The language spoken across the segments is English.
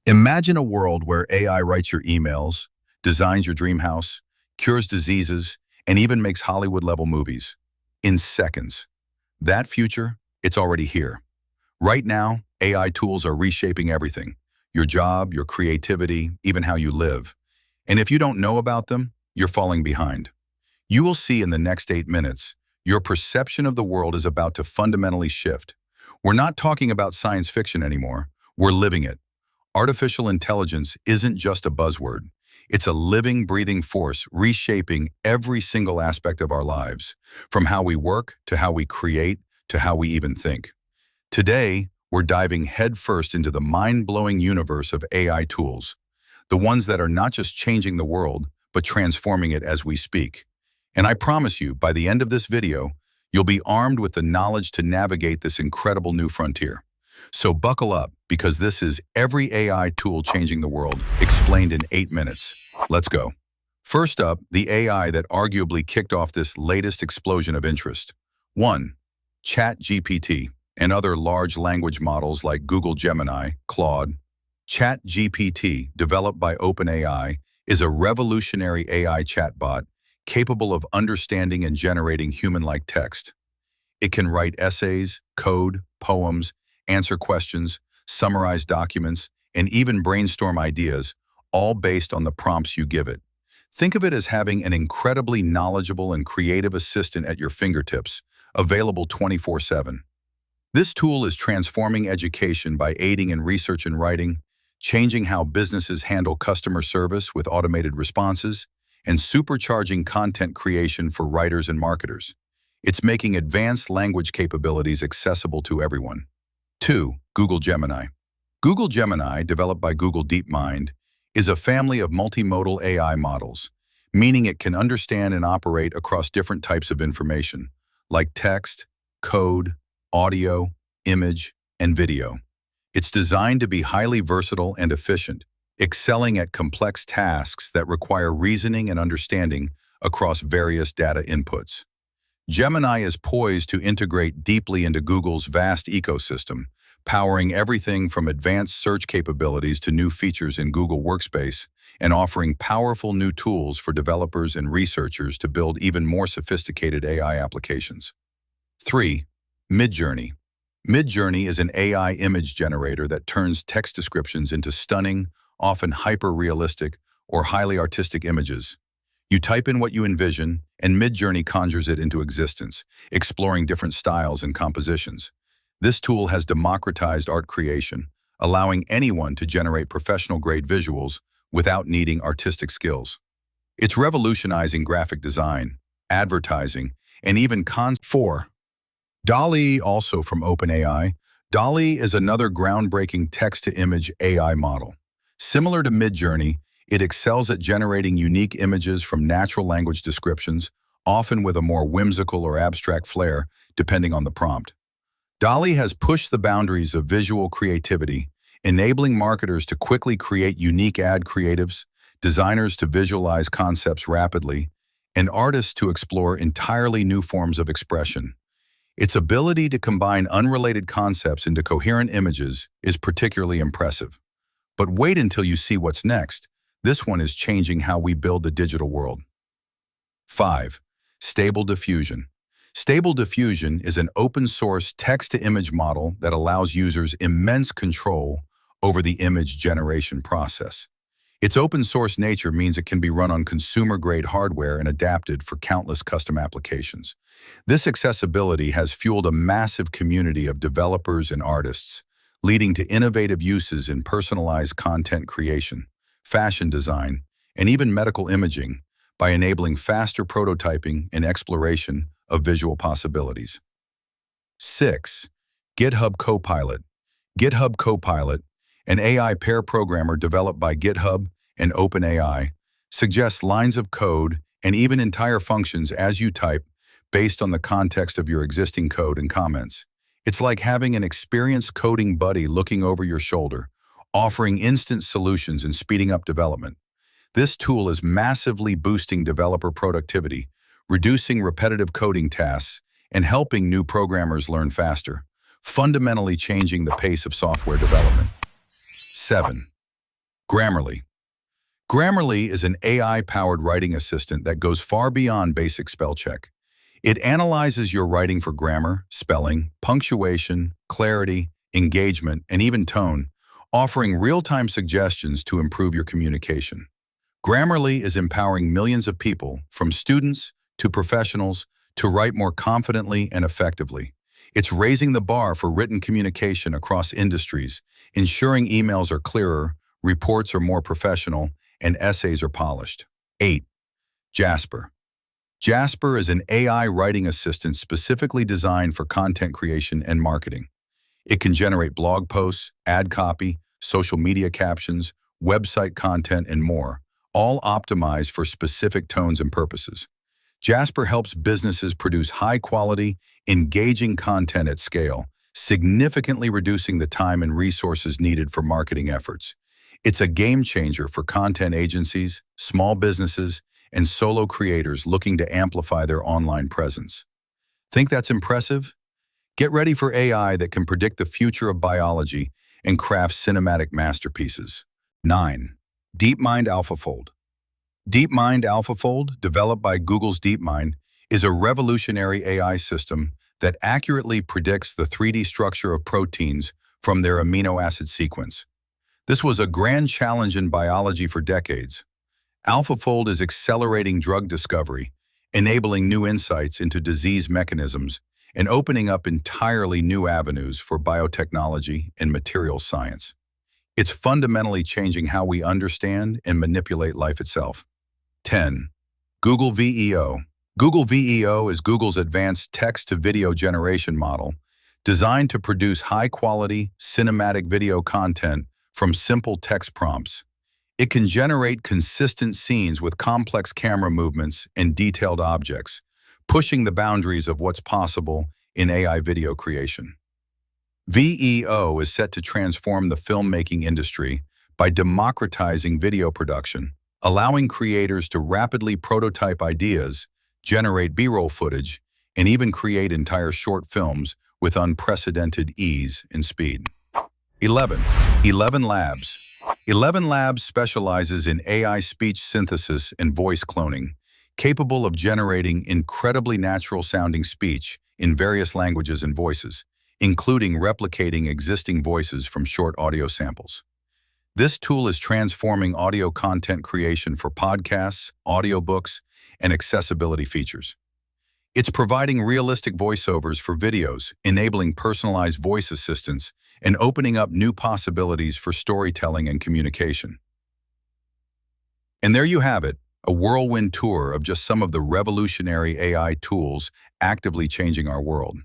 Imagine a world where AI writes your emails, designs your dream house, cures diseases, and even makes Hollywood-level movies in seconds. That future, it's already here. Right now, AI tools are reshaping everything, your job, your creativity, even how you live. And if you don't know about them, you're falling behind. You will see in the next 8 minutes, your perception of the world is about to fundamentally shift. We're not talking about science fiction anymore, we're living it. Artificial intelligence isn't just a buzzword. It's a living, breathing force reshaping every single aspect of our lives, from how we work to how we create to how we even think. Today, we're diving headfirst into the mind-blowing universe of AI tools, the ones that are not just changing the world, but transforming it as we speak. And I promise you, by the end of this video, you'll be armed with the knowledge to navigate this incredible new frontier. So buckle up, because this is every AI tool changing the world, explained in 8 minutes. Let's go. First up, the AI that arguably kicked off this latest explosion of interest. 1. ChatGPT and other large language models like Google Gemini, Claude. ChatGPT, developed by OpenAI, is a revolutionary AI chatbot capable of understanding and generating human-like text. It can write essays, code, poems, answer questions, summarize documents, and even brainstorm ideas, all based on the prompts you give it. Think of it as having an incredibly knowledgeable and creative assistant at your fingertips, available 24/7. This tool is transforming education by aiding in research and writing, changing how businesses handle customer service with automated responses, and supercharging content creation for writers and marketers. It's making advanced language capabilities accessible to everyone. 2. Google Gemini. Google Gemini, developed by Google DeepMind, is a family of multimodal AI models, meaning it can understand and operate across different types of information, like text, code, audio, image, and video. It's designed to be highly versatile and efficient, excelling at complex tasks that require reasoning and understanding across various data inputs. Gemini is poised to integrate deeply into Google's vast ecosystem, powering everything from advanced search capabilities to new features in Google Workspace, and offering powerful new tools for developers and researchers to build even more sophisticated AI applications. 3. Midjourney. Midjourney is an AI image generator that turns text descriptions into stunning, often hyper-realistic or highly artistic images. You type in what you envision, and Midjourney conjures it into existence, exploring different styles and compositions. This tool has democratized art creation, allowing anyone to generate professional-grade visuals without needing artistic skills. It's revolutionizing graphic design, advertising, and even 4. DALL-E, also from OpenAI. DALL-E is another groundbreaking text-to-image AI model. Similar to Midjourney, it excels at generating unique images from natural language descriptions, often with a more whimsical or abstract flair, depending on the prompt. DALL-E has pushed the boundaries of visual creativity, enabling marketers to quickly create unique ad creatives, designers to visualize concepts rapidly, and artists to explore entirely new forms of expression. Its ability to combine unrelated concepts into coherent images is particularly impressive. But wait until you see what's next. This one is changing how we build the digital world. 5. Stable Diffusion. Stable Diffusion is an open-source text-to-image model that allows users immense control over the image generation process. Its open-source nature means it can be run on consumer-grade hardware and adapted for countless custom applications. This accessibility has fueled a massive community of developers and artists, leading to innovative uses in personalized content creation, fashion design, and even medical imaging by enabling faster prototyping and exploration of visual possibilities. 6. GitHub Copilot. GitHub Copilot, an AI pair programmer developed by GitHub and OpenAI, suggests lines of code and even entire functions as you type based on the context of your existing code and comments. It's like having an experienced coding buddy looking over your shoulder, offering instant solutions and speeding up development. This tool is massively boosting developer productivity, reducing repetitive coding tasks, and helping new programmers learn faster, fundamentally changing the pace of software development. 7. Grammarly. Grammarly is an AI-powered writing assistant that goes far beyond basic spell check. It analyzes your writing for grammar, spelling, punctuation, clarity, engagement, and even tone, offering real-time suggestions to improve your communication. Grammarly is empowering millions of people, from students to professionals, to write more confidently and effectively. It's raising the bar for written communication across industries, ensuring emails are clearer, reports are more professional, and essays are polished. 8. Jasper. Jasper is an AI writing assistant specifically designed for content creation and marketing. It can generate blog posts, ad copy, social media captions, website content, and more, all optimized for specific tones and purposes. Jasper helps businesses produce high-quality, engaging content at scale, significantly reducing the time and resources needed for marketing efforts. It's a game changer for content agencies, small businesses, and solo creators looking to amplify their online presence. Think that's impressive? Get ready for AI that can predict the future of biology and craft cinematic masterpieces. 9. DeepMind AlphaFold. DeepMind AlphaFold, developed by Google's DeepMind, is a revolutionary AI system that accurately predicts the 3D structure of proteins from their amino acid sequence. This was a grand challenge in biology for decades. AlphaFold is accelerating drug discovery, enabling new insights into disease mechanisms, and opening up entirely new avenues for biotechnology and materials science. It's fundamentally changing how we understand and manipulate life itself. 10. Google VEO. Google VEO is Google's advanced text-to-video generation model, designed to produce high-quality, cinematic video content from simple text prompts. It can generate consistent scenes with complex camera movements and detailed objects, pushing the boundaries of what's possible in AI video creation. VEO is set to transform the filmmaking industry by democratizing video production, allowing creators to rapidly prototype ideas, generate B-roll footage, and even create entire short films with unprecedented ease and speed. 11. 11 Labs. 11 Labs specializes in AI speech synthesis and voice cloning, capable of generating incredibly natural-sounding speech in various languages and voices, including replicating existing voices from short audio samples. This tool is transforming audio content creation for podcasts, audiobooks, and accessibility features. It's providing realistic voiceovers for videos, enabling personalized voice assistants, and opening up new possibilities for storytelling and communication. And there you have it, a whirlwind tour of just some of the revolutionary AI tools actively changing our world.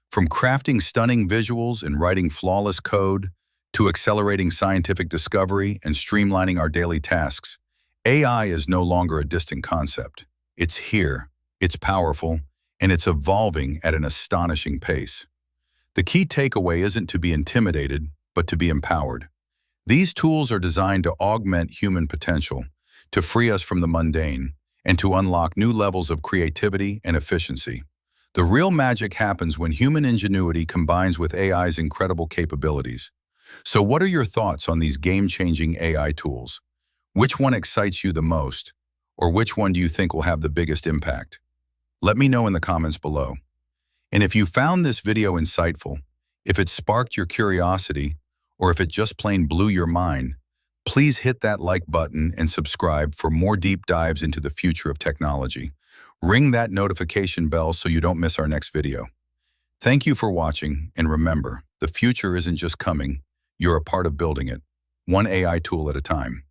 From crafting stunning visuals and writing flawless code, to accelerating scientific discovery and streamlining our daily tasks, AI is no longer a distant concept. It's here, it's powerful, and it's evolving at an astonishing pace. The key takeaway isn't to be intimidated, but to be empowered. These tools are designed to augment human potential, to free us from the mundane, and to unlock new levels of creativity and efficiency. The real magic happens when human ingenuity combines with AI's incredible capabilities. So what are your thoughts on these game-changing AI tools? Which one excites you the most? Or which one do you think will have the biggest impact? Let me know in the comments below. And if you found this video insightful, if it sparked your curiosity, or if it just plain blew your mind, please hit that like button and subscribe for more deep dives into the future of technology. Ring that notification bell so you don't miss our next video. Thank you for watching, and remember, the future isn't just coming, you're a part of building it, one AI tool at a time.